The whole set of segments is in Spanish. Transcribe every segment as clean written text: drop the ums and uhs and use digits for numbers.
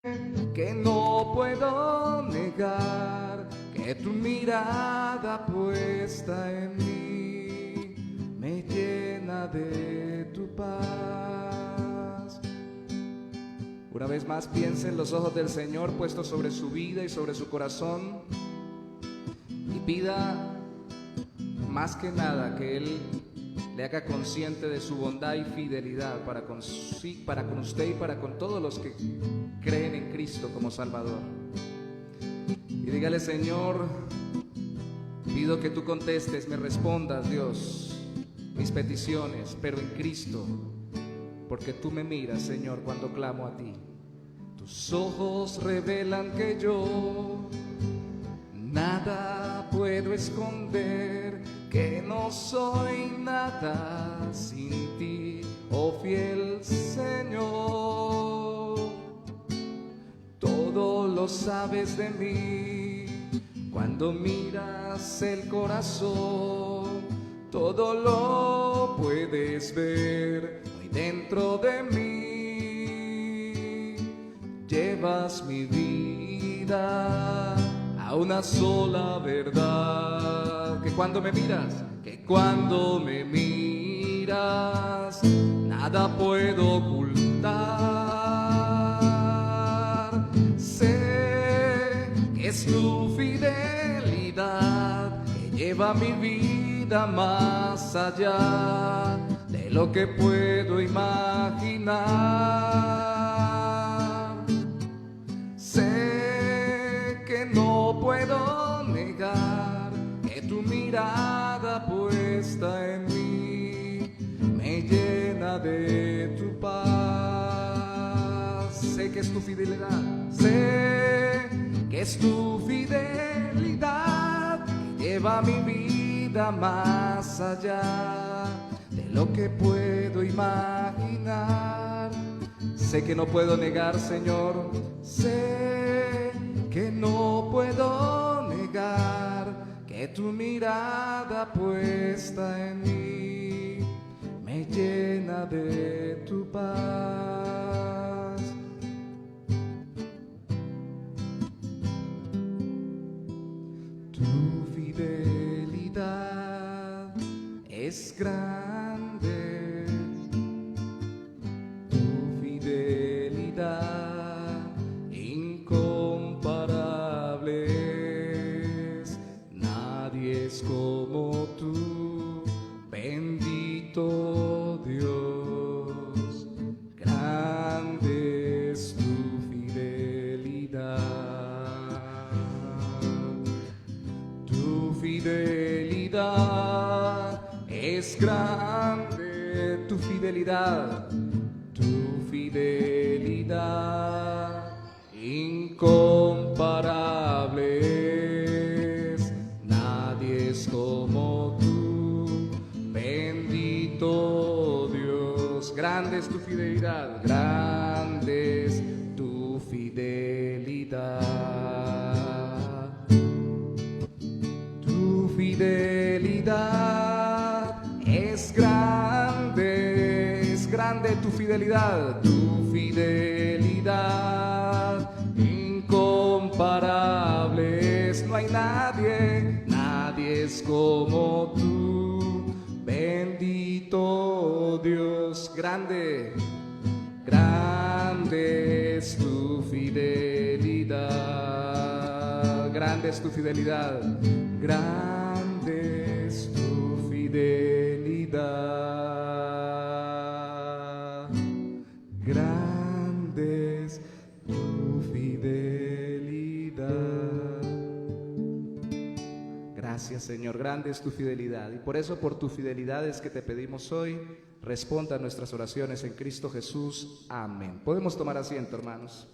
que no puedo negar, que tu mirada puesta en mí me llena de tu paz. Una vez más piense en los ojos del Señor puestos sobre su vida y sobre su corazón y pida más que nada que Él le haga consciente de su bondad y fidelidad para con usted y para con todos los que creen en Cristo como Salvador. Y dígale: Señor, pido que tú contestes, me respondas, Dios, mis peticiones, pero en Cristo, porque tú me miras, Señor, cuando clamo a ti. Tus ojos revelan que yo nada puedo esconder, que no soy nada sin ti, oh fiel Señor. Todo lo sabes de mí, cuando miras el corazón, todo lo puedes ver muy dentro de mí. Llevas mi vida a una sola verdad, que cuando me miras, nada puedo ocultar. Sé que es tu fidelidad que lleva mi vida más allá de lo que puedo imaginar. Sé que no puedo negar que tu mirada puesta en mí me llena de tu paz. Sé que es tu fidelidad, sé que es tu fidelidad que lleva mi vida más allá de lo que puedo imaginar. Sé que no puedo negar, Señor, sé que no puedo negar que tu mirada puesta en mí me llena de tu paz. Tu fidelidad es grande, tu fidelidad incomparable es. Nadie es como tú, bendito Dios. Grande es tu fidelidad. Tu fidelidad es grande, tu fidelidad incomparable es. Nadie es como tú, bendito Dios. Grande es tu fidelidad, grande es tu fidelidad. Tu fidelidad es grande tu fidelidad, incomparable es. No hay nadie, nadie es como tú, bendito Dios. Grande, grande es tu fidelidad, grande es tu fidelidad, grande es tu fidelidad, grande es tu fidelidad. Gracias, Señor, grande es tu fidelidad. Y por eso, por tu fidelidad es que te pedimos hoy, responda a nuestras oraciones en Cristo Jesús. Amén. Podemos tomar asiento, hermanos.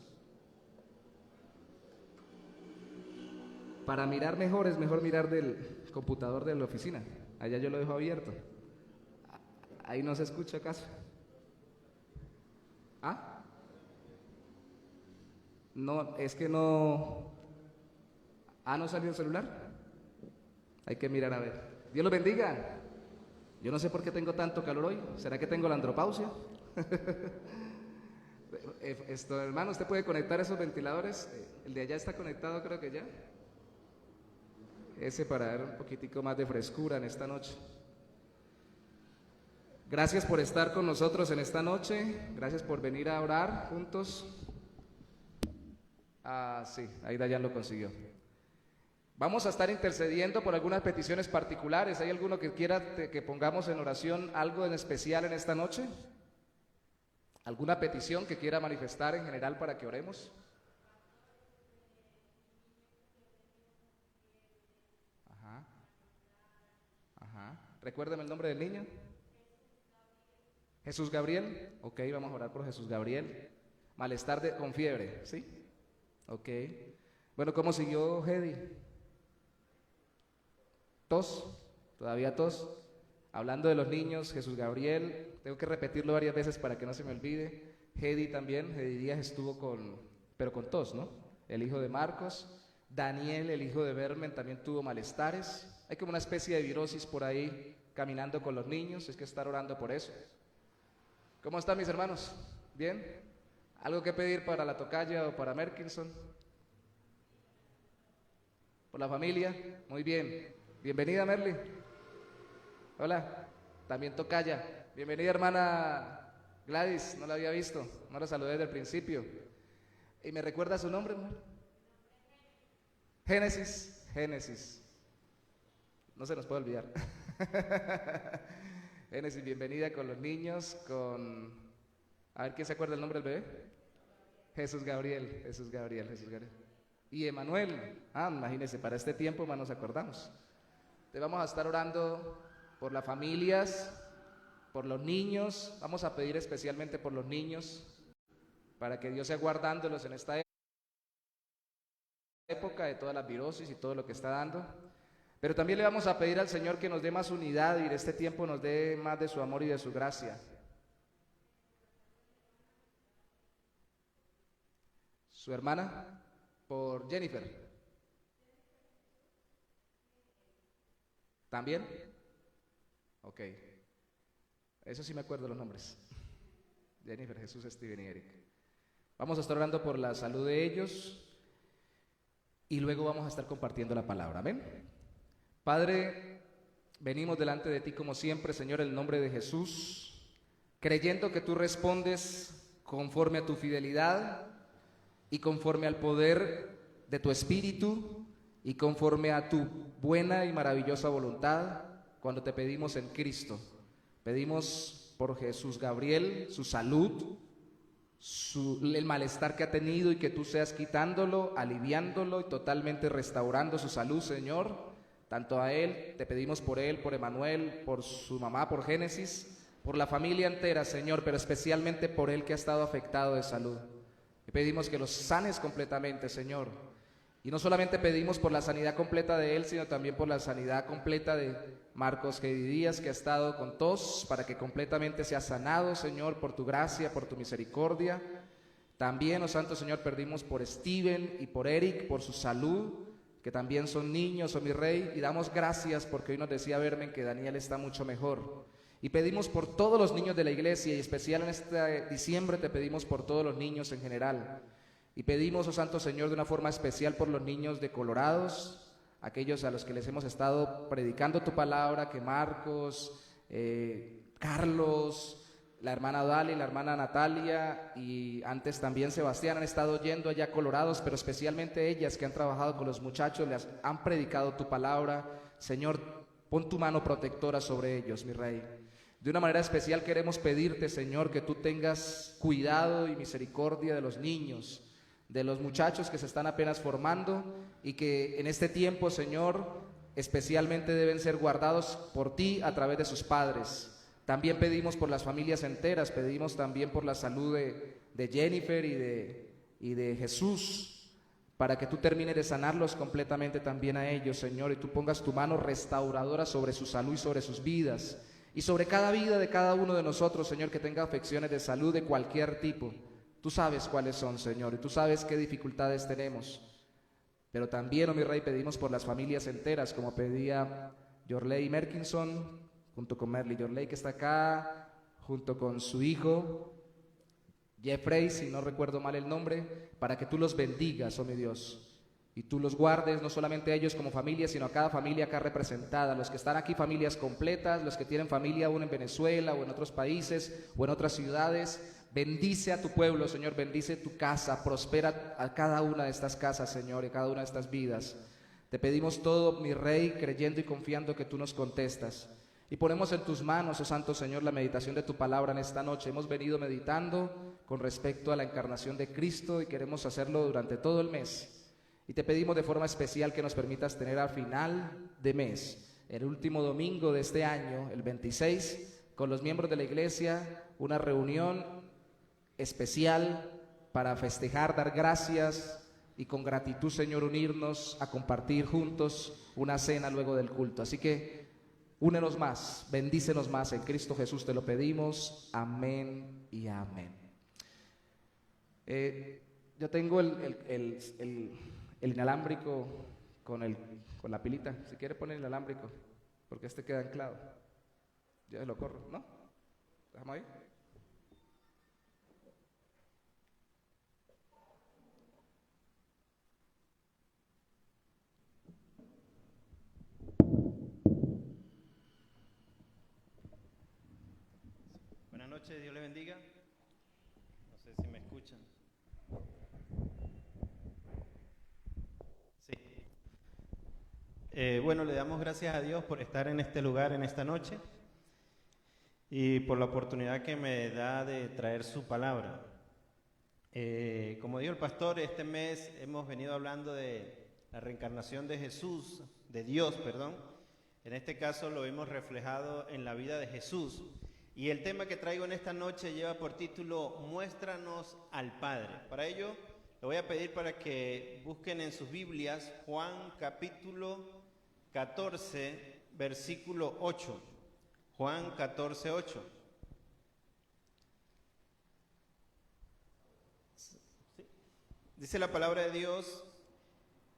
Para mirar mejor, es mejor mirar del computador de la oficina. Allá yo lo dejo abierto. Ahí no se escucha acaso. ¿Ah? No, es que no. Ah, ¿no salió el celular? Hay que mirar a ver. Dios los bendiga. Yo no sé por qué tengo tanto calor hoy. ¿Será que tengo la andropausia? Hermano, ¿usted puede conectar esos ventiladores? El de allá está conectado, creo que ya. Ese para dar un poquitico más de frescura en esta noche. Gracias por estar con nosotros en esta noche. Gracias por venir a orar juntos. Ah, sí, ahí Dayan lo consiguió. Vamos a estar intercediendo por algunas peticiones particulares. ¿Hay alguno que quiera que pongamos en oración algo en especial en esta noche? ¿Alguna petición que quiera manifestar en general para que oremos? Ajá, ajá. Recuérdame el nombre del niño. Jesús Gabriel. Ok, vamos a orar por Jesús Gabriel. Malestar con fiebre, ¿sí? Ok. Bueno, ¿cómo siguió Hedy? Tos, todavía tos. Hablando de los niños, Jesús Gabriel, tengo que repetirlo varias veces para que no se me olvide. Hedy también, Hedy Díaz estuvo pero con tos, ¿no? El hijo de Marcos. Daniel, el hijo de Bermen, también tuvo malestares. Hay como una especie de virosis por ahí caminando con los niños, es que estar orando por eso. ¿Cómo están mis hermanos? ¿Bien? ¿Algo que pedir para la tocaya o para Merkinson? ¿Por la familia? Muy bien. Bienvenida, Merly. Hola. También tocaya. Bienvenida, hermana Gladys. No la había visto. No la saludé desde el principio. ¿Y me recuerda su nombre, mujer? Génesis. Génesis. No se nos puede olvidar. Génesis, bienvenida con los niños, A ver, ¿quién se acuerda el nombre del bebé? Jesús Gabriel, Jesús Gabriel, Jesús Gabriel. Y Emanuel, imagínense, para este tiempo más nos acordamos. Te vamos a estar orando por las familias, por los niños, vamos a pedir especialmente por los niños, para que Dios sea guardándolos en esta época de todas las virosis y todo lo que está dando. Pero también le vamos a pedir al Señor que nos dé más unidad y en este tiempo nos dé más de su amor y de su gracia. Su hermana, por Jennifer. ¿También? Ok. Eso sí me acuerdo los nombres. Jennifer, Jesús, Steven y Eric. Vamos a estar orando por la salud de ellos y luego vamos a estar compartiendo la palabra. Amén. Padre, venimos delante de ti como siempre, Señor, en el nombre de Jesús, creyendo que tú respondes conforme a tu fidelidad y conforme al poder de tu Espíritu y conforme a tu buena y maravillosa voluntad cuando te pedimos en Cristo. Pedimos por Jesús Gabriel, su salud, el malestar que ha tenido y que tú seas quitándolo, aliviándolo y totalmente restaurando su salud, Señor. Tanto a él, te pedimos por él, por Emanuel, por su mamá, por Génesis, por la familia entera, Señor, pero especialmente por él que ha estado afectado de salud. Te pedimos que los sanes completamente, Señor. Y no solamente pedimos por la sanidad completa de él, sino también por la sanidad completa de Marcos Hedy Díaz, que ha estado con tos, para que completamente sea sanado, Señor, por tu gracia, por tu misericordia. También, oh Santo Señor, pedimos por Steven y por Eric, por su salud, que también son niños, oh mi Rey, y damos gracias porque hoy nos decía Bermen que Daniel está mucho mejor. Y pedimos por todos los niños de la iglesia, y especial en este diciembre te pedimos por todos los niños en general. Y pedimos, oh Santo Señor, de una forma especial por los niños de Colorados, aquellos a los que les hemos estado predicando tu palabra, que Marcos, Carlos, la hermana Dali, la hermana Natalia y antes también Sebastián han estado yendo allá a Colorados, pero especialmente ellas que han trabajado con los muchachos, les han predicado tu palabra. Señor, pon tu mano protectora sobre ellos, mi Rey. De una manera especial queremos pedirte, Señor, que tú tengas cuidado y misericordia de los niños, de los muchachos que se están apenas formando y que en este tiempo, Señor, especialmente deben ser guardados por ti a través de sus padres. También pedimos por las familias enteras, pedimos también por la salud de Jennifer y de Jesús, para que tú termines de sanarlos completamente también a ellos, Señor, y tú pongas tu mano restauradora sobre su salud y sobre sus vidas, y sobre cada vida de cada uno de nosotros, Señor, que tenga afecciones de salud de cualquier tipo. Tú sabes cuáles son, Señor, y tú sabes qué dificultades tenemos. Pero también, oh mi Rey, pedimos por las familias enteras, como pedía Yorley Merkinson, junto con Merly Yorley, que está acá, junto con su hijo, Jeffrey, si no recuerdo mal el nombre, para que tú los bendigas, oh mi Dios. Y tú los guardes, no solamente a ellos como familia, sino a cada familia acá representada, los que están aquí familias completas, los que tienen familia aún en Venezuela o en otros países o en otras ciudades. Bendice a tu pueblo, Señor, bendice tu casa, prospera a cada una de estas casas, Señor, y a cada una de estas vidas. Te pedimos todo, mi Rey, creyendo y confiando que tú nos contestas. Y ponemos en tus manos, oh Santo Señor, la meditación de tu palabra en esta noche. Hemos venido meditando con respecto a la encarnación de Cristo y queremos hacerlo durante todo el mes. Y te pedimos de forma especial que nos permitas tener al final de mes, el último domingo de este año, el 26, con los miembros de la iglesia, una reunión especial para festejar, dar gracias y con gratitud, Señor, unirnos a compartir juntos una cena luego del culto. Así que únenos más, bendícenos más, en Cristo Jesús te lo pedimos. Amén y amén. Yo tengo el inalámbrico con la pilita. Si quiere poner el inalámbrico, porque este queda anclado. Ya lo corro, ¿no? Déjame ahí. Buenas noches, Dios le bendiga. No sé si me escuchan. Sí. Bueno, le damos gracias a Dios por estar en este lugar en esta noche y por la oportunidad que me da de traer su palabra. Como dijo el pastor, este mes hemos venido hablando de la reencarnación de Jesús, de Dios, perdón. En este caso lo hemos reflejado en la vida de Jesús. Y el tema que traigo en esta noche lleva por título Muéstranos al Padre. Para ello, le voy a pedir para que busquen en sus Biblias Juan capítulo 14, versículo 8. Juan 14, 8. Dice la palabra de Dios,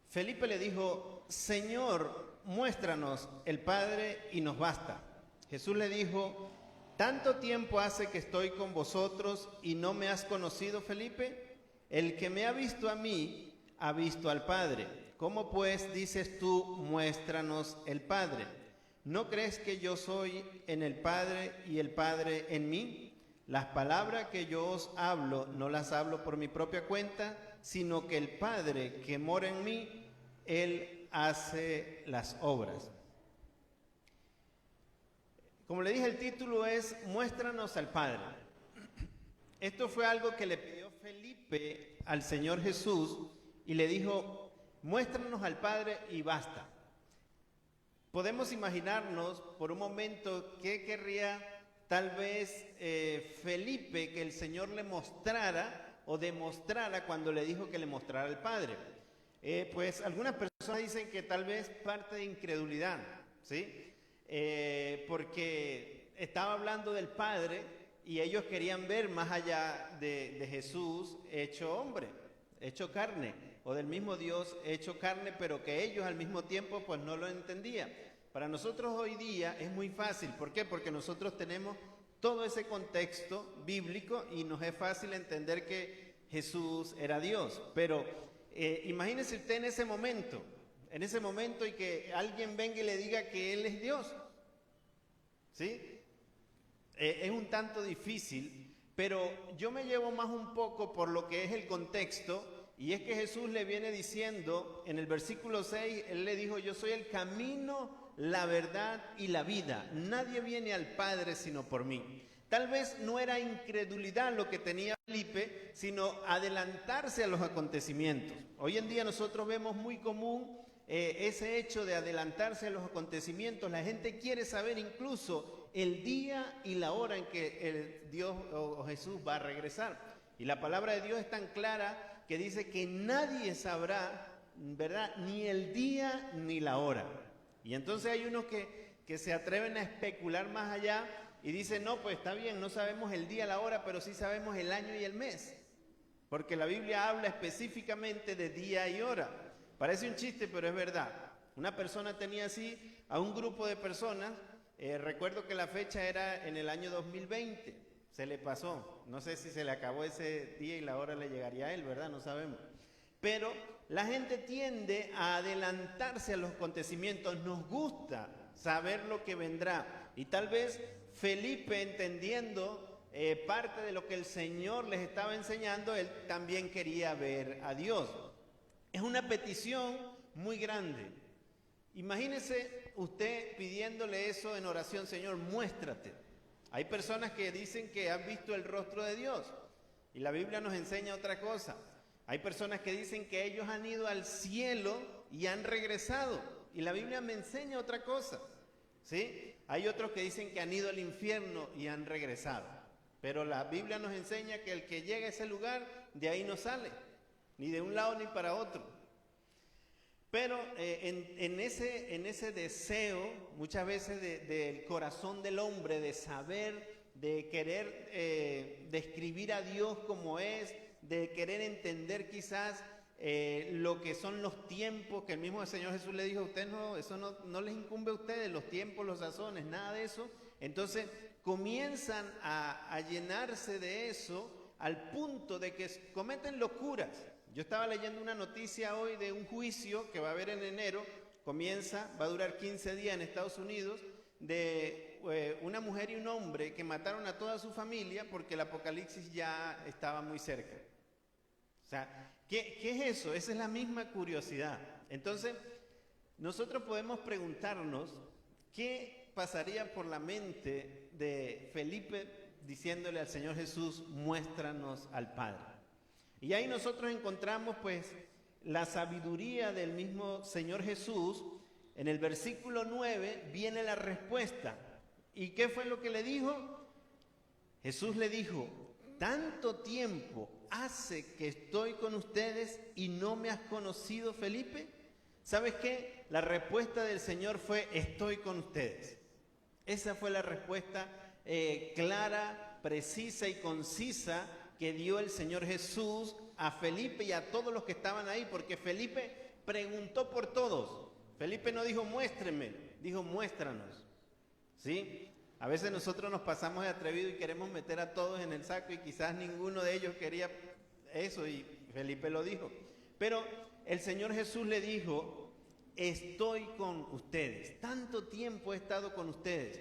Felipe le dijo, Señor, muéstranos el Padre y nos basta. Jesús le dijo, ¿tanto tiempo hace que estoy con vosotros y no me has conocido, Felipe? El que me ha visto a mí, ha visto al Padre. ¿Cómo pues dices tú, muéstranos el Padre? ¿No crees que yo soy en el Padre y el Padre en mí? Las palabras que yo os hablo, no las hablo por mi propia cuenta, sino que el Padre que mora en mí, Él hace las obras. Como le dije, el título es Muéstranos al Padre. Esto fue algo que le pidió Felipe al Señor Jesús y le dijo, muéstranos al Padre y basta. Podemos imaginarnos por un momento qué querría tal vez Felipe que el Señor le mostrara o demostrara cuando le dijo que le mostrara al Padre. Pues algunas personas dicen que tal vez parte de incredulidad, ¿sí? Porque estaba hablando del Padre y ellos querían ver más allá de Jesús hecho hombre, hecho carne, o del mismo Dios hecho carne, pero que ellos al mismo tiempo pues no lo entendían. Para nosotros hoy día es muy fácil, ¿por qué? Porque nosotros tenemos todo ese contexto bíblico y nos es fácil entender que Jesús era Dios, pero imagínese usted en ese momento y que alguien venga y le diga que Él es Dios, ¿sí? Es un tanto difícil, pero yo me llevo más un poco por lo que es el contexto, y es que Jesús le viene diciendo, en el versículo 6, Él le dijo, yo soy el camino, la verdad y la vida, nadie viene al Padre sino por mí. Tal vez no era incredulidad lo que tenía Felipe, sino adelantarse a los acontecimientos. Hoy en día nosotros vemos muy común ese hecho de adelantarse a los acontecimientos. La gente quiere saber incluso el día y la hora en que el Dios o Jesús va a regresar. Y la palabra de Dios es tan clara que dice que nadie sabrá, ¿verdad?, ni el día ni la hora. Y entonces hay unos que se atreven a especular más allá y dicen, no, pues está bien, no sabemos el día, la hora, pero sí sabemos el año y el mes. Porque la Biblia habla específicamente de día y hora. Parece un chiste, pero es verdad. Una persona tenía así a un grupo de personas, recuerdo que la fecha era en el año 2020, se le pasó. No sé si se le acabó ese día y la hora le llegaría a él, ¿verdad? No sabemos. Pero la gente tiende a adelantarse a los acontecimientos. Nos gusta saber lo que vendrá. Y tal vez Felipe, entendiendo parte de lo que el Señor les estaba enseñando, él también quería ver a Dios. Es una petición muy grande. Imagínese usted pidiéndole eso en oración: Señor, muéstrate. Hay personas que dicen que han visto el rostro de Dios y la Biblia nos enseña otra cosa. Hay personas que dicen que ellos han ido al cielo y han regresado y la Biblia me enseña otra cosa, ¿sí? Hay otros que dicen que han ido al infierno y han regresado, pero la Biblia nos enseña que el que llega a ese lugar de ahí no sale, ni de un lado ni para otro. Pero en ese deseo, muchas veces del corazón del hombre, de saber, de querer describir a Dios como es, de querer entender quizás lo que son los tiempos, que el mismo Señor Jesús le dijo a ustedes, no, eso no les incumbe a ustedes, los tiempos, los sazones, nada de eso. Entonces comienzan a llenarse de eso al punto de que cometen locuras. Yo estaba leyendo una noticia hoy de un juicio que va a haber en enero, va a durar 15 días en Estados Unidos, de una mujer y un hombre que mataron a toda su familia porque el apocalipsis ya estaba muy cerca. O sea, ¿qué es eso? Esa es la misma curiosidad. Entonces, nosotros podemos preguntarnos qué pasaría por la mente de Felipe diciéndole al Señor Jesús: muéstranos al Padre. Y ahí nosotros encontramos pues la sabiduría del mismo Señor Jesús. En el versículo 9 viene la respuesta. ¿Y qué fue lo que le dijo? Jesús le dijo: ¿tanto tiempo hace que estoy con ustedes y no me has conocido, Felipe? ¿Sabes qué? La respuesta del Señor fue: estoy con ustedes. Esa fue la respuesta clara, precisa y concisa que dio el Señor Jesús a Felipe y a todos los que estaban ahí, porque Felipe preguntó por todos. Felipe no dijo muéstreme, dijo muéstranos, ¿sí? A veces nosotros nos pasamos de atrevido y queremos meter a todos en el saco y quizás ninguno de ellos quería eso y Felipe lo dijo. Pero el Señor Jesús le dijo: estoy con ustedes, tanto tiempo he estado con ustedes.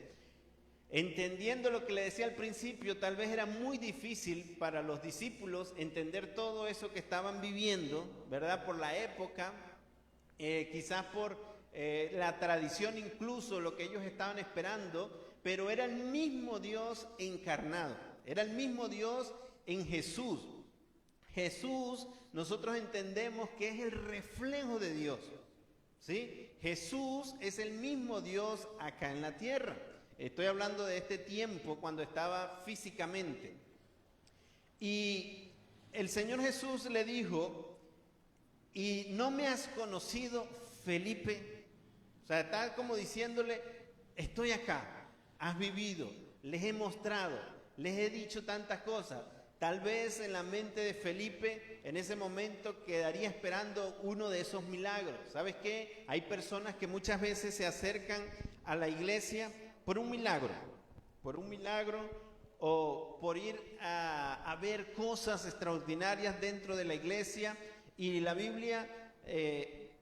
Entendiendo lo que le decía al principio, tal vez era muy difícil para los discípulos entender todo eso que estaban viviendo, ¿verdad? Por la época, quizás por la tradición, incluso lo que ellos estaban esperando, pero era el mismo Dios encarnado, era el mismo Dios en Jesús. Jesús, nosotros entendemos que es el reflejo de Dios, ¿sí? Jesús es el mismo Dios acá en la tierra. Estoy hablando de este tiempo cuando estaba físicamente. Y el Señor Jesús le dijo: ¿y no me has conocido, Felipe? O sea, está como diciéndole: estoy acá, has vivido, les he mostrado, les he dicho tantas cosas. Tal vez en la mente de Felipe en ese momento quedaría esperando uno de esos milagros. ¿Sabes qué? Hay personas que muchas veces se acercan a la iglesia por un milagro o por ir a ver cosas extraordinarias dentro de la iglesia, y la Biblia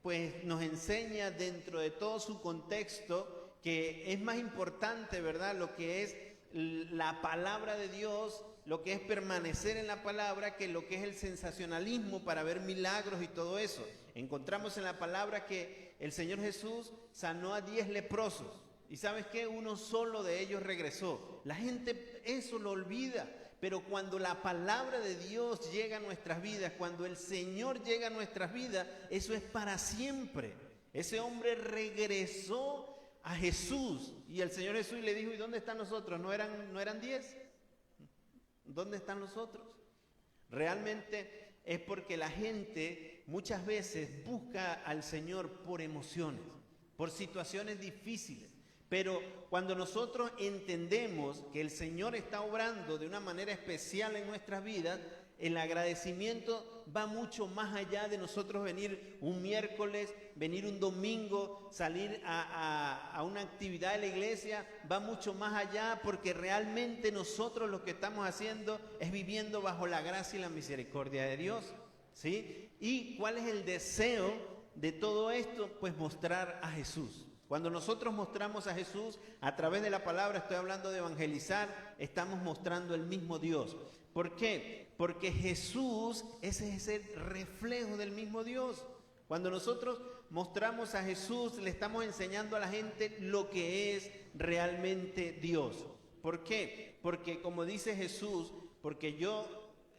pues nos enseña dentro de todo su contexto que es más importante, ¿verdad?, lo que es la palabra de Dios, lo que es permanecer en la palabra, que lo que es el sensacionalismo para ver milagros y todo eso. Encontramos en la palabra que el Señor Jesús sanó a 10 leprosos. ¿Y sabes qué? Uno solo de ellos regresó. La gente eso lo olvida, pero cuando la palabra de Dios llega a nuestras vidas, cuando el Señor llega a nuestras vidas, eso es para siempre. Ese hombre regresó a Jesús y el Señor Jesús le dijo: ¿y dónde están los otros? ¿No eran 10? ¿Dónde están los otros? Realmente es porque la gente muchas veces busca al Señor por emociones, por situaciones difíciles. Pero cuando nosotros entendemos que el Señor está obrando de una manera especial en nuestras vidas, El agradecimiento va mucho más allá de nosotros venir un miércoles, venir un domingo, salir a una actividad de la iglesia. Va mucho más allá porque realmente nosotros lo que estamos haciendo es viviendo bajo la gracia y la misericordia de Dios, ¿sí? ¿Y cuál es el deseo de todo esto? Pues mostrar a Jesús. Cuando nosotros mostramos a Jesús a través de la palabra, estoy hablando de evangelizar, estamos mostrando el mismo Dios. ¿Por qué? Porque Jesús es ese reflejo del mismo Dios. Cuando nosotros mostramos a Jesús, le estamos enseñando a la gente lo que es realmente Dios. ¿Por qué? Porque como dice Jesús, porque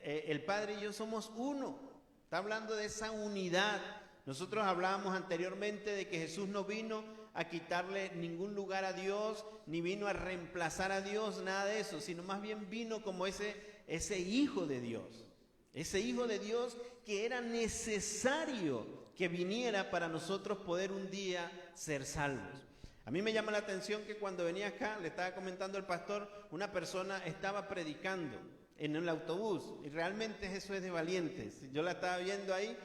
el Padre y yo somos uno. Está hablando de esa unidad. Nosotros hablábamos anteriormente de que Jesús no vino a quitarle ningún lugar a Dios, ni vino a reemplazar a Dios, nada de eso, sino más bien vino como ese Hijo de Dios. Ese Hijo de Dios que era necesario que viniera para nosotros poder un día ser salvos. A mí me llama la atención que cuando venía acá, le estaba comentando al pastor, una persona estaba predicando en el autobús, y realmente eso es de valientes. Yo la estaba viendo ahí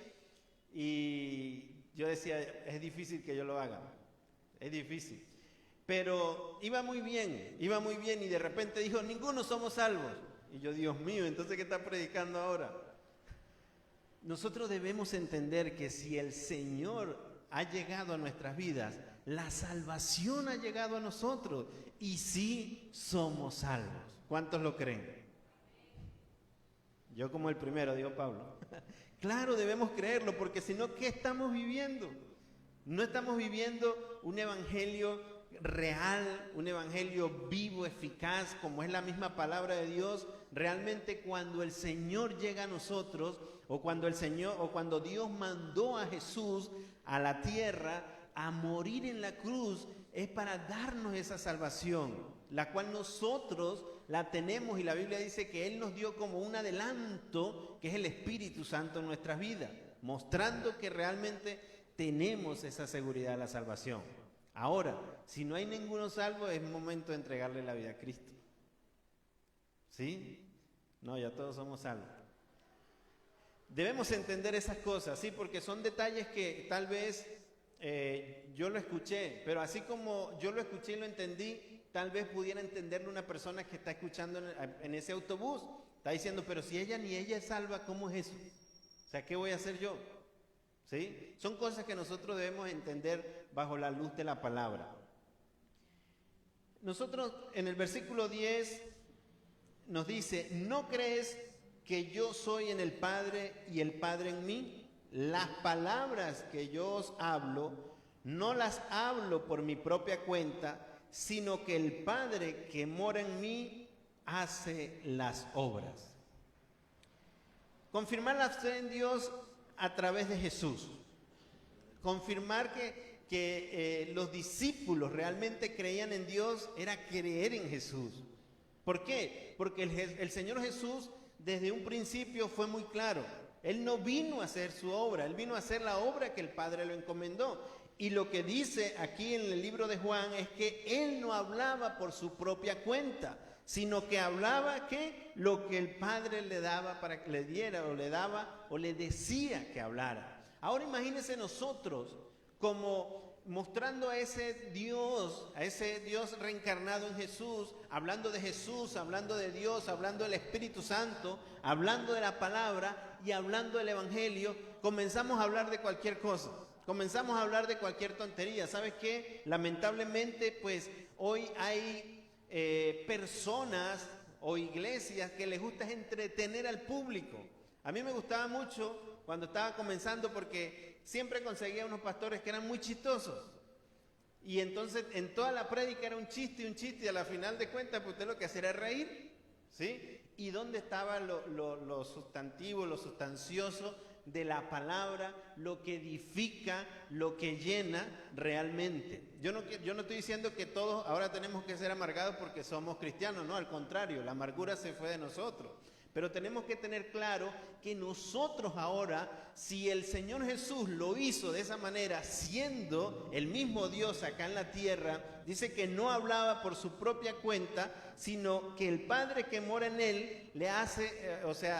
y yo decía, es difícil que yo lo haga, es difícil. Pero iba muy bien y de repente dijo, ninguno somos salvos. Y yo, Dios mío, entonces ¿qué está predicando ahora? Nosotros debemos entender que si el Señor ha llegado a nuestras vidas, la salvación ha llegado a nosotros y sí somos salvos. ¿Cuántos lo creen? Yo como el primero, digo Pablo. Claro, debemos creerlo, porque si no, ¿qué estamos viviendo? No estamos viviendo un evangelio real, un evangelio vivo, eficaz, como es la misma palabra de Dios. Realmente cuando el Señor llega a nosotros, o cuando Dios mandó a Jesús a la tierra a morir en la cruz, es para darnos esa salvación, la cual nosotros la tenemos, y la Biblia dice que Él nos dio como un adelanto, que es el Espíritu Santo en nuestras vidas, mostrando que realmente tenemos esa seguridad de la salvación. Ahora, si no hay ninguno salvo, es momento de entregarle la vida a Cristo. ¿Sí? No, ya todos somos salvos. Debemos entender esas cosas, ¿sí? Porque son detalles que tal vez yo lo escuché, pero así como yo lo escuché y lo entendí, tal vez pudiera entenderlo una persona que está escuchando en ese autobús. Está diciendo, pero si ella ni ella es salva, ¿cómo es eso? O sea, ¿qué voy a hacer yo? ¿Sí? Son cosas que nosotros debemos entender bajo la luz de la palabra. Nosotros en el versículo 10 nos dice, ¿no crees que yo soy en el Padre y el Padre en mí? Las palabras que yo os hablo, no las hablo por mi propia cuenta, sino que el Padre que mora en mí hace las obras. Confirmar la fe en Dios a través de Jesús. Confirmar que los discípulos realmente creían en Dios era creer en Jesús. ¿Por qué? Porque el Señor Jesús desde un principio fue muy claro. Él no vino a hacer su obra, Él vino a hacer la obra que el Padre lo encomendó. Y lo que dice aquí en el libro de Juan es que Él no hablaba por su propia cuenta, sino que hablaba que lo que el Padre le daba para que le diera, o le daba o le decía que hablara. Ahora imagínense nosotros como mostrando a ese Dios reencarnado en Jesús, hablando de Jesús, hablando de Dios, hablando del Espíritu Santo, hablando de la palabra y hablando del Evangelio. Comenzamos a hablar de cualquier cosa, comenzamos a hablar de cualquier tontería. ¿Sabes qué? Lamentablemente, pues hoy hay personas o iglesias que les gusta entretener al público. A mí me gustaba mucho cuando estaba comenzando, porque siempre conseguía unos pastores que eran muy chistosos. Y entonces en toda la prédica era un chiste, y a la final de cuentas, pues usted lo que hacía era reír, ¿sí? ¿Y dónde estaba lo sustantivo, lo sustancioso de la palabra, lo que edifica, lo que llena realmente? Yo no estoy diciendo que todos ahora tenemos que ser amargados porque somos cristianos, no, al contrario, la amargura se fue de nosotros. Pero tenemos que tener claro que nosotros ahora, si el Señor Jesús lo hizo de esa manera, siendo el mismo Dios acá en la tierra, dice que no hablaba por su propia cuenta, sino que el Padre que mora en él le hace,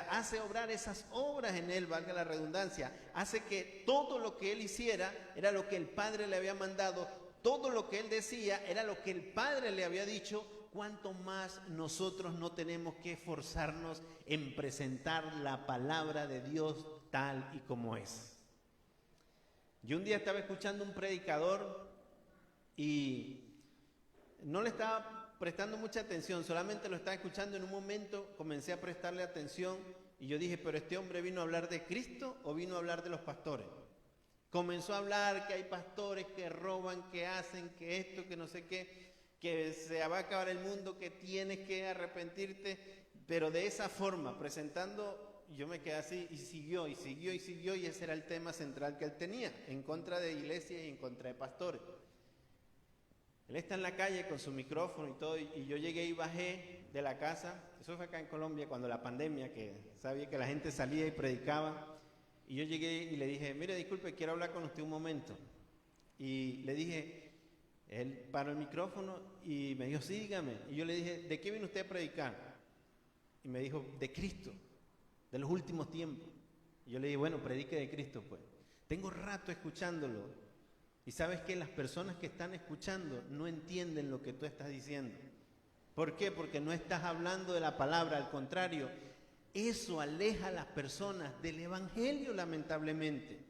hace obrar esas obras en él, valga la redundancia, hace que todo lo que él hiciera era lo que el Padre le había mandado, todo lo que él decía era lo que el Padre le había dicho. ¿Cuánto más nosotros no tenemos que esforzarnos en presentar la palabra de Dios tal y como es? Yo un día estaba escuchando un predicador y no le estaba prestando mucha atención, solamente lo estaba escuchando. En un momento comencé a prestarle atención y yo dije, pero ¿este hombre vino a hablar de Cristo o vino a hablar de los pastores? Comenzó a hablar que hay pastores que roban, que hacen, que esto, que no sé qué, que se va a acabar el mundo, que tienes que arrepentirte, pero de esa forma, presentando, yo me quedé así y siguió, y ese era el tema central que él tenía, en contra de iglesias y en contra de pastores. Él está en la calle con su micrófono y todo, y yo llegué y bajé de la casa. Eso fue acá en Colombia, cuando la pandemia, que sabía que la gente salía y predicaba, y yo llegué y le dije, mire, disculpe, quiero hablar con usted un momento. Y le dije, él paró el micrófono y me dijo, sí, dígame. Y yo le dije, ¿de qué viene usted a predicar? Y me dijo, de Cristo, de los últimos tiempos. Y yo le dije, bueno, predique de Cristo, pues. Tengo rato escuchándolo. Y sabes que las personas que están escuchando no entienden lo que tú estás diciendo. ¿Por qué? Porque no estás hablando de la palabra, al contrario. Eso aleja a las personas del evangelio, lamentablemente.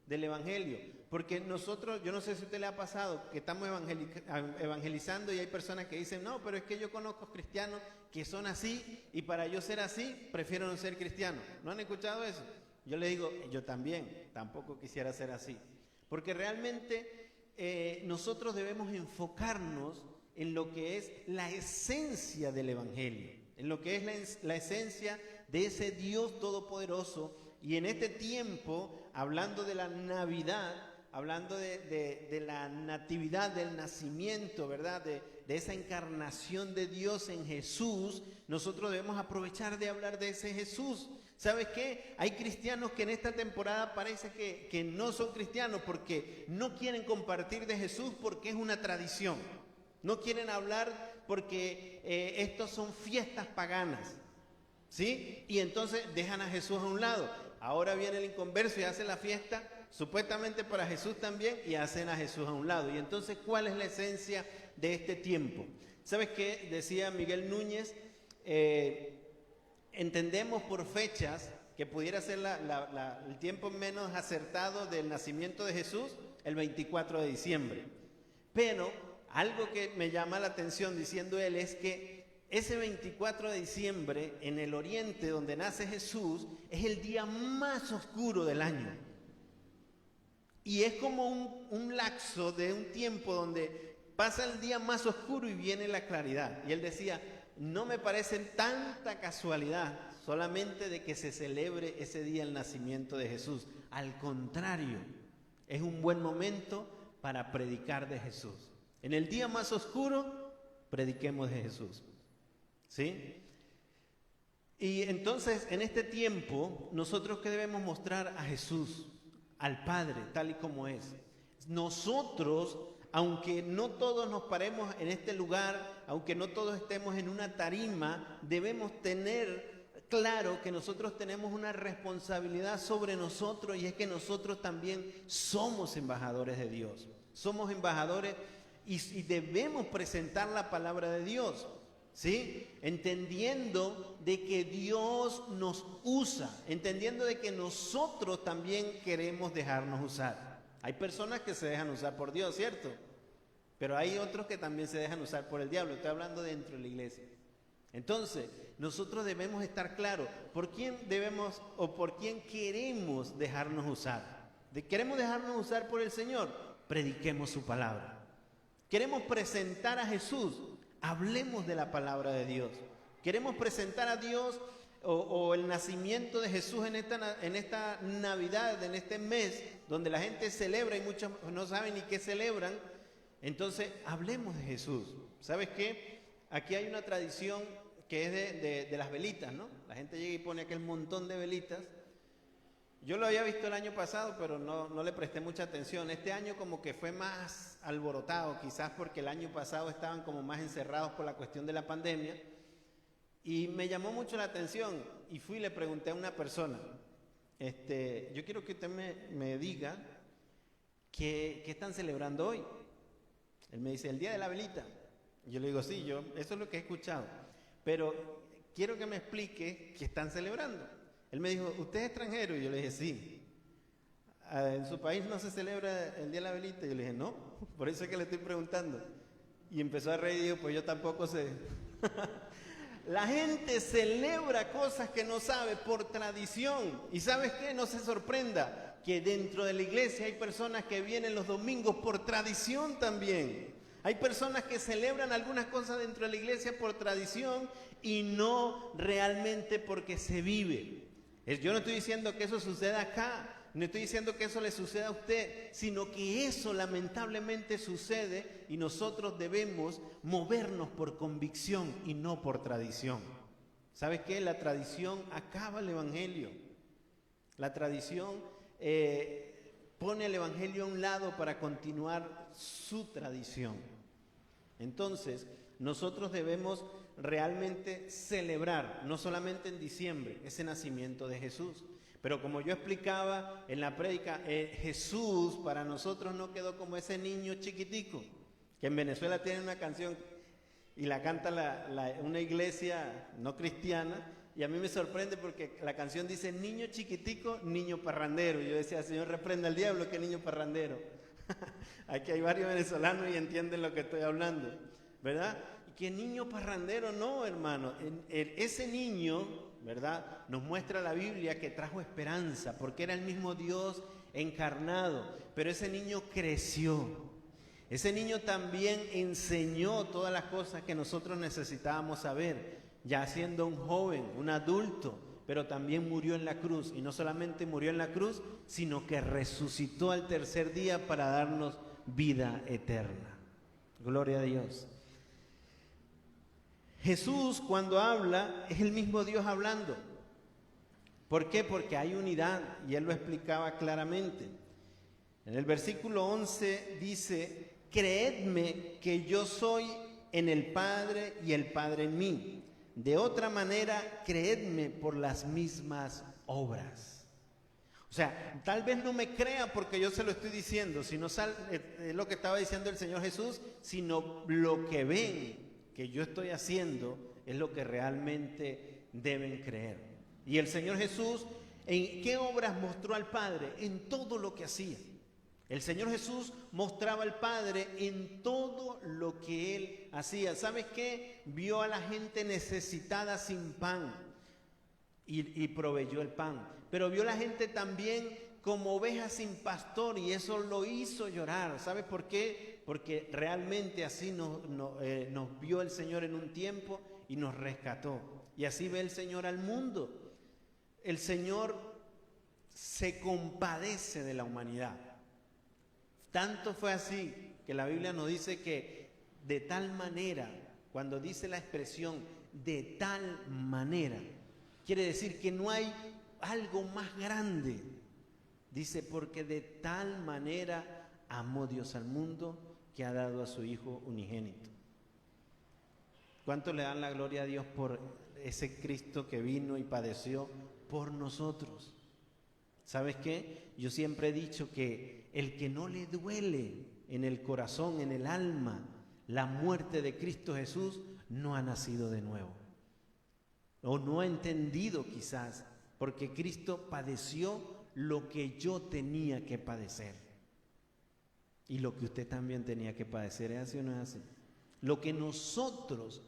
Del evangelio. Porque nosotros, yo no sé si a usted le ha pasado, que estamos evangelizando y hay personas que dicen, no, pero es que yo conozco cristianos que son así y para yo ser así, prefiero no ser cristiano. ¿No han escuchado eso? Yo le digo, yo también, tampoco quisiera ser así. Porque realmente nosotros debemos enfocarnos en lo que es la esencia del evangelio, en lo que es la esencia de ese Dios todopoderoso. Y en este tiempo, hablando de la Navidad, hablando de la natividad, del nacimiento, ¿verdad? De esa encarnación de Dios en Jesús, nosotros debemos aprovechar de hablar de ese Jesús. ¿Sabes qué? Hay cristianos que en esta temporada parece que no son cristianos porque no quieren compartir de Jesús porque es una tradición. No quieren hablar porque estos son fiestas paganas, ¿sí? Y entonces dejan a Jesús a un lado. Ahora viene el inconverso y hace la fiesta supuestamente para Jesús también y hacen a Jesús a un lado. Y entonces, ¿cuál es la esencia de este tiempo? ¿Sabes qué? Decía Miguel Núñez, entendemos por fechas que pudiera ser el tiempo menos acertado del nacimiento de Jesús, el 24 de diciembre. Pero algo que me llama la atención diciendo él es que ese 24 de diciembre en el oriente donde nace Jesús es el día más oscuro del año. Y es como un lapso de un tiempo donde pasa el día más oscuro y viene la claridad. Y él decía, no me parece tanta casualidad solamente de que se celebre ese día el nacimiento de Jesús. Al contrario, es un buen momento para predicar de Jesús. En el día más oscuro, prediquemos de Jesús. ¿Sí? Y entonces, en este tiempo, nosotros ¿qué debemos mostrar? A Jesús, al Padre, tal y como es. Nosotros, aunque no todos nos paremos en este lugar, aunque no todos estemos en una tarima, debemos tener claro que nosotros tenemos una responsabilidad sobre nosotros, y es que nosotros también somos embajadores de Dios. Somos embajadores y debemos presentar la palabra de Dios, ¿sí? Entendiendo de que Dios nos usa, entendiendo de que nosotros también queremos dejarnos usar. Hay personas que se dejan usar por Dios, ¿cierto? Pero hay otros que también se dejan usar por el diablo. Estoy hablando dentro de la iglesia. Entonces, nosotros debemos estar claros por quién debemos o por quién queremos dejarnos usar. ¿Queremos dejarnos usar por el Señor? Prediquemos su palabra. ¿Queremos presentar a Jesús? Hablemos de la palabra de Dios. ¿Queremos presentar a Dios o el nacimiento de Jesús en esta Navidad, en este mes, donde la gente celebra y muchos no saben ni qué celebran? Entonces, hablemos de Jesús. ¿Sabes qué? Aquí hay una tradición que es de las velitas, ¿no? La gente llega y pone aquel montón de velitas. Yo lo había visto el año pasado, pero no le presté mucha atención. Este año como que fue más alborotado, quizás porque el año pasado estaban como más encerrados por la cuestión de la pandemia. Y me llamó mucho la atención y fui y le pregunté a una persona, yo quiero que usted me diga qué están celebrando hoy. Él me dice, el día de la velita. Yo le digo, sí, eso es lo que he escuchado, pero quiero que me explique qué están celebrando. Él me dijo, ¿usted es extranjero? Y yo le dije, sí. ¿En su país no se celebra el día de la velita? Y yo le dije, no, por eso es que le estoy preguntando. Y empezó a reír y dijo, pues yo tampoco sé. La gente celebra cosas que no sabe por tradición. ¿Y sabes qué? No se sorprenda que dentro de la iglesia hay personas que vienen los domingos por tradición también. Hay personas que celebran algunas cosas dentro de la iglesia por tradición y no realmente porque se vive. Yo no estoy diciendo que eso suceda acá, no estoy diciendo que eso le suceda a usted, sino que eso lamentablemente sucede y nosotros debemos movernos por convicción y no por tradición. ¿Sabes qué? La tradición acaba el evangelio. La tradición pone el evangelio a un lado para continuar su tradición. Entonces, nosotros debemos realmente celebrar, no solamente en diciembre, ese nacimiento de Jesús. Pero como yo explicaba en la prédica, Jesús para nosotros no quedó como ese niño chiquitico, que en Venezuela tiene una canción y la canta una iglesia no cristiana, y a mí me sorprende porque la canción dice, niño chiquitico, niño parrandero. Y yo decía, Señor, reprenda al diablo, que niño parrandero. Aquí hay varios venezolanos y entienden lo que estoy hablando, ¿verdad? Y que niño parrandero, no, hermano. Ese niño, ¿verdad?, nos muestra la Biblia que trajo esperanza, porque era el mismo Dios encarnado. Pero ese niño creció. Ese niño también enseñó todas las cosas que nosotros necesitábamos saber, ya siendo un joven, un adulto, pero también murió en la cruz. Y no solamente murió en la cruz, sino que resucitó al tercer día para darnos vida eterna. Gloria a Dios. Jesús, cuando habla, es el mismo Dios hablando. ¿Por qué? Porque hay unidad, y Él lo explicaba claramente. En el versículo 11 dice, creedme que yo soy en el Padre y el Padre en mí. De otra manera, creedme por las mismas obras. O sea, tal vez no me crea porque yo se lo estoy diciendo, sino es lo que estaba diciendo el Señor Jesús, sino lo que ven que yo estoy haciendo es lo que realmente deben creer. Y el Señor Jesús, ¿en qué obras mostró al Padre? En todo lo que hacía. El Señor Jesús mostraba al Padre en todo lo que Él hacía. ¿Sabes qué? Vio a la gente necesitada sin pan y proveyó el pan. Pero vio a la gente también como ovejas sin pastor y eso lo hizo llorar. ¿Sabes por qué? Porque realmente así nos vio el Señor en un tiempo y nos rescató. Y así ve el Señor al mundo. El Señor se compadece de la humanidad. Tanto fue así que la Biblia nos dice que de tal manera, cuando dice la expresión de tal manera, quiere decir que no hay algo más grande. Dice, porque de tal manera amó Dios al mundo que ha dado a su Hijo unigénito. ¿Cuánto le dan la gloria a Dios por ese Cristo que vino y padeció por nosotros? ¿Sabes qué? Yo siempre he dicho que el que no le duele en el corazón, en el alma, la muerte de Cristo Jesús, no ha nacido de nuevo. O no ha entendido quizás, porque Cristo padeció lo que yo tenía que padecer. Y lo que usted también tenía que padecer, ¿es así o no es así? Lo que nosotros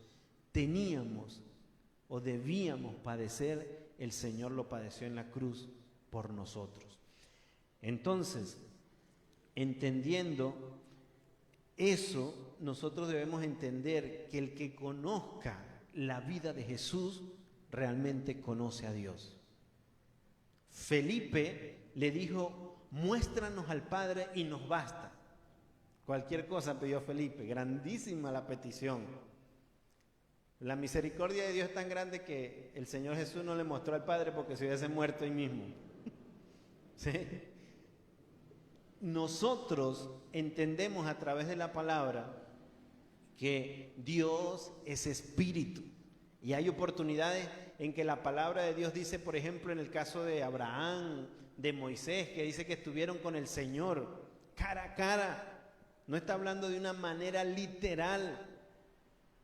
teníamos o debíamos padecer, el Señor lo padeció en la cruz por nosotros. Entonces, entendiendo eso, nosotros debemos entender que el que conozca la vida de Jesús realmente conoce a Dios. Felipe le dijo, muéstranos al Padre y nos basta. Cualquier cosa pidió Felipe, grandísima la petición. La misericordia de Dios es tan grande que el Señor Jesús no le mostró al Padre porque se hubiese muerto ahí mismo. ¿Sí? Nosotros entendemos a través de la palabra que Dios es espíritu. Y hay oportunidades en que la palabra de Dios dice, por ejemplo, en el caso de Abraham, de Moisés, que dice que estuvieron con el Señor cara a cara. No está hablando de una manera literal,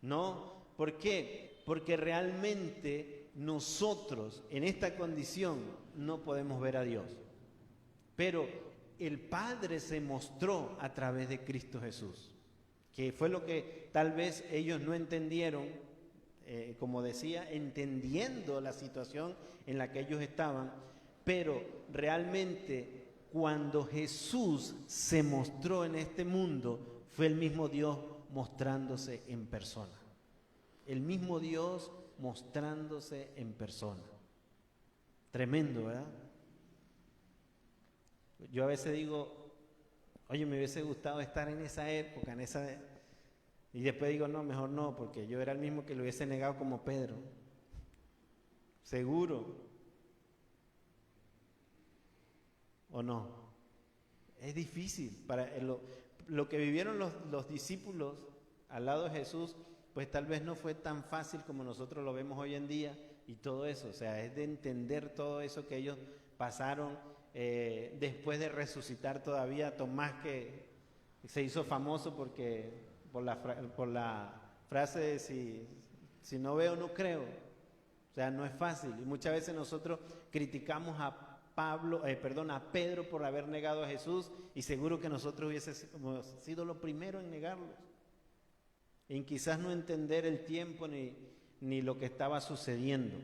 ¿no? ¿Por qué? Porque realmente nosotros en esta condición no podemos ver a Dios. Pero el Padre se mostró a través de Cristo Jesús, que fue lo que tal vez ellos no entendieron, como decía, entendiendo la situación en la que ellos estaban, pero realmente cuando Jesús se mostró en este mundo, fue el mismo Dios mostrándose en persona. El mismo Dios mostrándose en persona. Tremendo, ¿verdad? Yo a veces digo, oye, me hubiese gustado estar en esa época, y después digo, no, mejor no, porque yo era el mismo que lo hubiese negado como Pedro. Seguro. ¿O no? Es difícil. Para lo que vivieron los discípulos al lado de Jesús, pues tal vez no fue tan fácil como nosotros lo vemos hoy en día y todo eso. O sea, es de entender todo eso que ellos pasaron después de resucitar todavía. Tomás, que se hizo famoso porque por la frase de si no veo, no creo. O sea, no es fácil. Y muchas veces nosotros criticamos a Pedro por haber negado a Jesús, y seguro que nosotros hubiésemos sido los primeros en negarlo. En quizás no entender el tiempo ni lo que estaba sucediendo.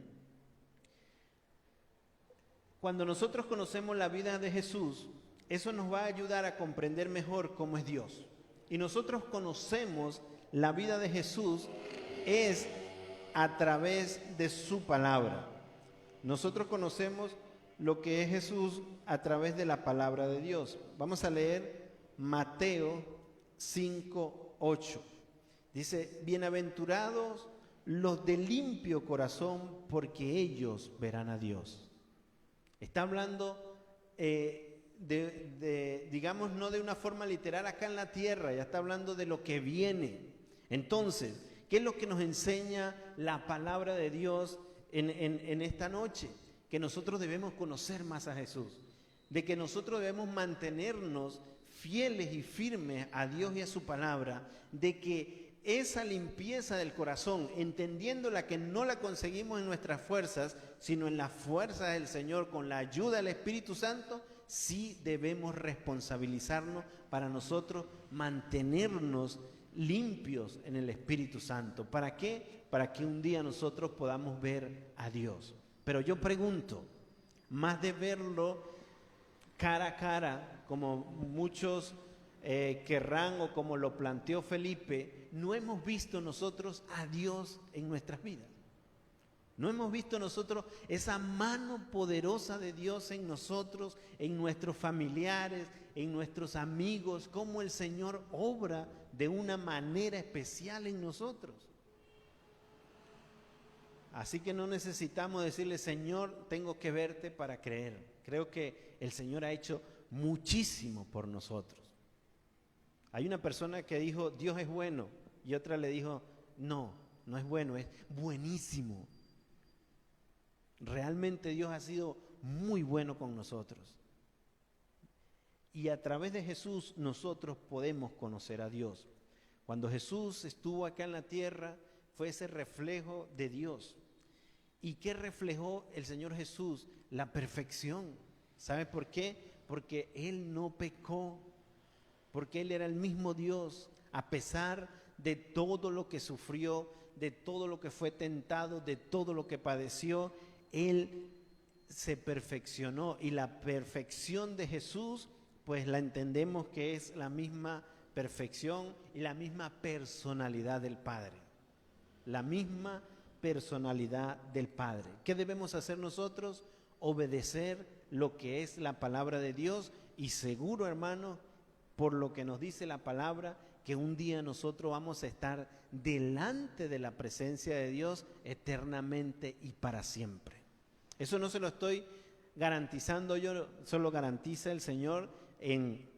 Cuando nosotros conocemos la vida de Jesús, eso nos va a ayudar a comprender mejor cómo es Dios. Y nosotros conocemos la vida de Jesús es a través de su palabra. Nosotros conocemos lo que es Jesús a través de la palabra de Dios. Vamos a leer Mateo 5:8. Dice, bienaventurados los de limpio corazón, porque ellos verán a Dios. Está hablando digamos, no de una forma literal acá en la tierra, ya está hablando de lo que viene. Entonces, ¿qué es lo que nos enseña la palabra de Dios en esta noche? Que nosotros debemos conocer más a Jesús, de que nosotros debemos mantenernos fieles y firmes a Dios y a su palabra, de que esa limpieza del corazón, entendiéndola que no la conseguimos en nuestras fuerzas, sino en las fuerzas del Señor, con la ayuda del Espíritu Santo, sí debemos responsabilizarnos para nosotros mantenernos limpios en el Espíritu Santo. ¿Para qué? Para que un día nosotros podamos ver a Dios. Pero yo pregunto, más de verlo cara a cara, como muchos querrán o como lo planteó Felipe, no hemos visto nosotros a Dios en nuestras vidas. No hemos visto nosotros esa mano poderosa de Dios en nosotros, en nuestros familiares, en nuestros amigos, cómo el Señor obra de una manera especial en nosotros. Así que no necesitamos decirle, Señor, tengo que verte para creer. Creo que el Señor ha hecho muchísimo por nosotros. Hay una persona que dijo, Dios es bueno, y otra le dijo, no, no es bueno, es buenísimo. Realmente Dios ha sido muy bueno con nosotros. Y a través de Jesús nosotros podemos conocer a Dios. Cuando Jesús estuvo acá en la tierra, fue ese reflejo de Dios. ¿Y qué reflejó el Señor Jesús? La perfección. ¿Sabe por qué? Porque Él no pecó, porque Él era el mismo Dios, a pesar de todo lo que sufrió, de todo lo que fue tentado, de todo lo que padeció. Él se perfeccionó, y la perfección de Jesús, pues la entendemos que es la misma perfección y la misma personalidad del Padre. La misma personalidad del Padre. ¿Qué debemos hacer nosotros? Obedecer lo que es la palabra de Dios, y seguro, hermano, por lo que nos dice la palabra, que un día nosotros vamos a estar delante de la presencia de Dios eternamente y para siempre. Eso no se lo estoy garantizando yo, solo garantiza el Señor en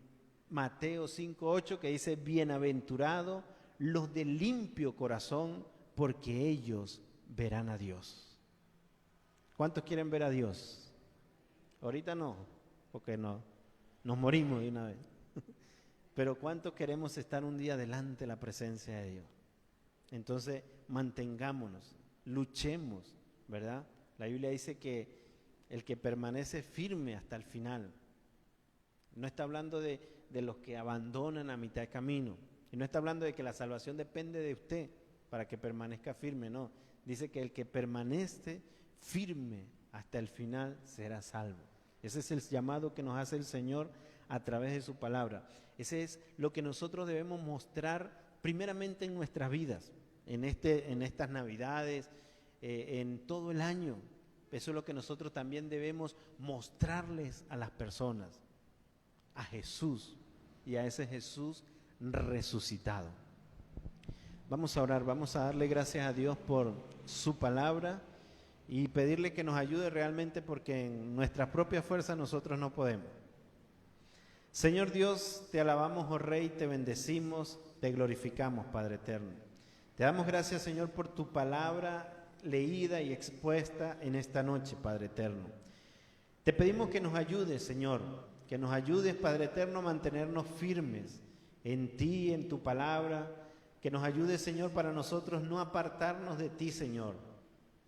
Mateo 5:8, que dice: bienaventurados los de limpio corazón, porque ellos verán a Dios. ¿Cuántos quieren ver a Dios? Ahorita no, porque no, nos morimos de una vez. Pero ¿cuántos queremos estar un día delante de la presencia de Dios? Entonces, mantengámonos, luchemos, ¿verdad? La Biblia dice que el que permanece firme hasta el final. No está hablando de los que abandonan a mitad de camino. Y no está hablando de que la salvación depende de usted para que permanezca firme, no. Dice que el que permanece firme hasta el final será salvo. Ese es el llamado que nos hace el Señor a través de su palabra. Ese es lo que nosotros debemos mostrar primeramente en nuestras vidas, en estas Navidades, en todo el año. Eso es lo que nosotros también debemos mostrarles a las personas, a Jesús y a ese Jesús resucitado. Vamos a orar, vamos a darle gracias a Dios por su palabra y pedirle que nos ayude realmente, porque en nuestras propias fuerzas nosotros no podemos. Señor Dios, te alabamos, oh Rey, te bendecimos, te glorificamos, Padre eterno. Te damos gracias, Señor, por tu palabra leída y expuesta en esta noche, Padre eterno. Te pedimos que nos ayudes, Señor, que nos ayudes, Padre eterno, a mantenernos firmes en ti, en tu palabra, que nos ayudes, Señor, para nosotros no apartarnos de ti, Señor.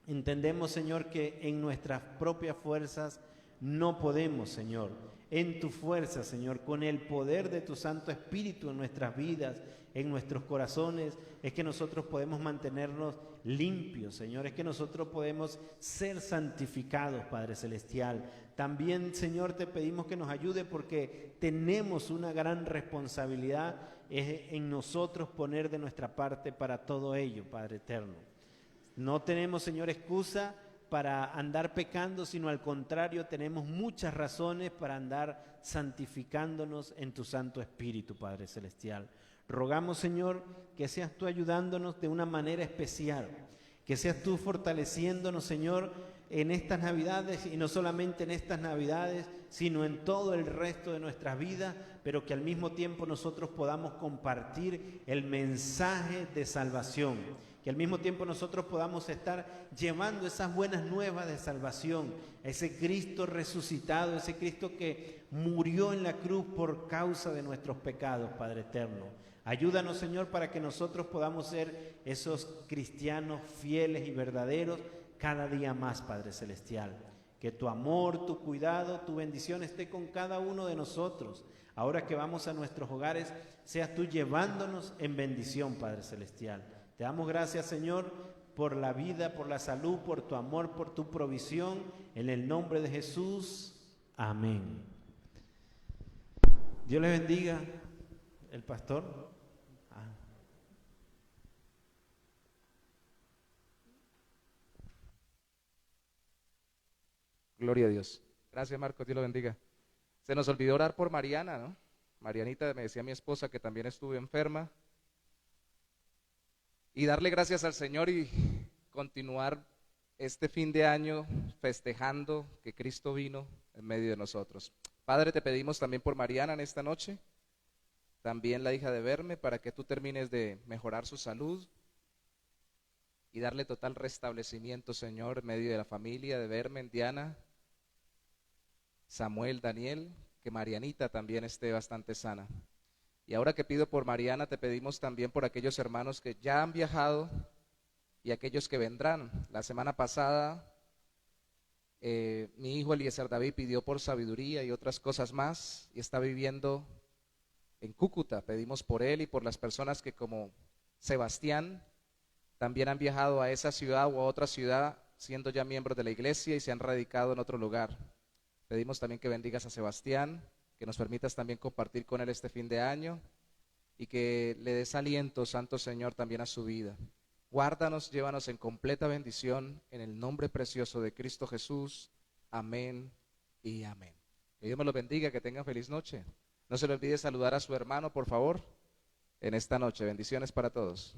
Entendemos, Señor, que en nuestras propias fuerzas no podemos, Señor. En tu fuerza, Señor, con el poder de tu Santo Espíritu en nuestras vidas, en nuestros corazones, es que nosotros podemos mantenernos limpios, Señor, es que nosotros podemos ser santificados, Padre Celestial. También, Señor, te pedimos que nos ayude, porque tenemos una gran responsabilidad en nosotros poner de nuestra parte para todo ello, Padre eterno. No tenemos, Señor, excusa para andar pecando, sino al contrario, tenemos muchas razones para andar santificándonos en tu Santo Espíritu, Padre Celestial. Rogamos, Señor, que seas tú ayudándonos de una manera especial, que seas tú fortaleciéndonos, Señor, en estas Navidades, y no solamente en estas Navidades, sino en todo el resto de nuestras vidas, pero que al mismo tiempo nosotros podamos compartir el mensaje de salvación, que al mismo tiempo nosotros podamos estar llevando esas buenas nuevas de salvación, ese Cristo resucitado, ese Cristo que murió en la cruz por causa de nuestros pecados, Padre eterno. Ayúdanos, Señor, para que nosotros podamos ser esos cristianos fieles y verdaderos cada día más, Padre Celestial. Que tu amor, tu cuidado, tu bendición esté con cada uno de nosotros. Ahora que vamos a nuestros hogares, seas tú llevándonos en bendición, Padre Celestial. Te damos gracias, Señor, por la vida, por la salud, por tu amor, por tu provisión. En el nombre de Jesús. Amén. Dios les bendiga. El pastor. Gloria a Dios. Gracias, Marcos, Dios lo bendiga. Se nos olvidó orar por Mariana, ¿no? Marianita, me decía mi esposa que también estuvo enferma. Y darle gracias al Señor y continuar este fin de año festejando que Cristo vino en medio de nosotros. Padre, te pedimos también por Mariana en esta noche, también la hija de Verme, para que tú termines de mejorar su salud y darle total restablecimiento, Señor, en medio de la familia de Verme, Diana, Samuel, Daniel, que Marianita también esté bastante sana. Y ahora que pido por Mariana, te pedimos también por aquellos hermanos que ya han viajado y aquellos que vendrán. La semana pasada, mi hijo Eliezer David pidió por sabiduría y otras cosas más, y está viviendo en Cúcuta. Pedimos por él y por las personas que, como Sebastián, también han viajado a esa ciudad o a otra ciudad, siendo ya miembros de la iglesia y se han radicado en otro lugar. Pedimos también que bendigas a Sebastián, que nos permitas también compartir con él este fin de año y que le des aliento, Santo Señor, también a su vida. Guárdanos, llévanos en completa bendición, en el nombre precioso de Cristo Jesús. Amén y amén. Que Dios me los bendiga, que tengan feliz noche. No se le olvide saludar a su hermano, por favor. en esta noche. Bendiciones para todos.